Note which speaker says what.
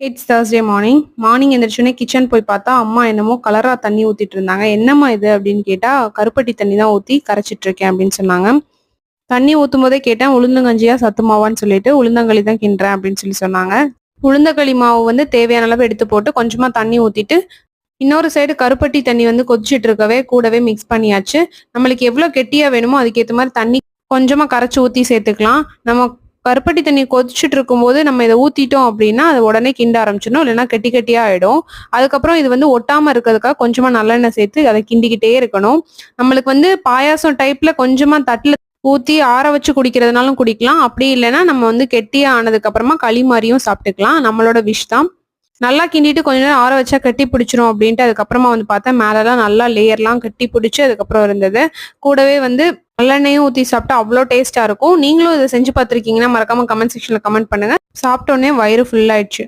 Speaker 1: It's Thursday morning. Morning எந்திரிச்சோனே kitchen போய் பார்த்தா, அம்மா என்னமோ கலரா தண்ணி ஊத்திட்டு இருந்தாங்க. "என்னம்மா இது?" அப்படின்னு கேட்டா, "கருப்பட்டி தண்ணி தான் ஊத்தி கரைச்சிட்டு இருக்கேன்" அப்படின்னு சொன்னாங்க. தண்ணி ஊத்தும்போதே கேட்டேன், "உளுந்தங்கஞ்சியா சத்து மாவான்னு?" சொல்லிட்டு, "உளுந்தங்களி தான் கிண்டுறேன்" அப்படின்னு சொன்னாங்க. உளுந்தங்களி மாவு வந்து தேவையான அளவு எடுத்து போட்டு, கொஞ்சமா தண்ணி ஊத்திட்டு, இன்னொரு சைடு கருப்பட்டி தண்ணி வந்து கொதிச்சிட்டு இருக்கவே கூடவே மிக்ஸ் பண்ணியாச்சு. நம்மளுக்கு எவ்வளோ கெட்டியா வேணுமோ அதுக்கேத்த மாரி தண்ணி கொஞ்சமா கரைச்சு ஊத்தி சேர்த்துக்கலாம். நம்ம கருப்பட்டி தண்ணி கொதிச்சுட்டு இருக்கும்போது நம்ம இத ஊத்திட்டோம் அப்படின்னா, அது உடனே கிண்ட ஆரம்பிச்சிடணும். இல்லைன்னா கெட்டி கெட்டியா ஆயிடும். அதுக்கப்புறம் இது வந்து ஒட்டாம இருக்கிறதுக்காக கொஞ்சமா நல்லெண்ணெய் சேர்த்து அத கிண்டிக்கிட்டே இருக்கணும். நம்மளுக்கு வந்து பாயாசம் டைப்ல கொஞ்சமா தட்டுல ஊத்தி ஆற வச்சு குடிக்கிறதுனாலும் குடிக்கலாம். அப்படி இல்லைன்னா நம்ம வந்து கெட்டியா ஆனதுக்கு அப்புறமா களி மாரியும் சாப்பிட்டுக்கலாம். நம்மளோட விஷ் தான். நல்லா கிண்டிட்டு கொஞ்ச நேரம் ஆற வச்சா கட்டி பிடிச்சிரும் அப்படின்ட்டு அதுக்கப்புறமா வந்து பார்த்தா மேலலாம் நல்லா லேயர்லாம் கட்டி பிடிச்சு அதுக்கப்புறம் இருந்தது. கூடவே வந்து நல்லெண்ணெயும் ஊத்தி சாப்பிட்டா அவ்வளோ டேஸ்ட்டா இருக்கும். நீங்களும் இத செஞ்சு பார்த்துருக்கீங்கன்னா மறக்காம கமெண்ட் செக்ஷன்ல கமெண்ட் பண்ணுங்க. சாப்பிட்ட உடனே வயிறு ஃபுல் ஆயிடுச்சு.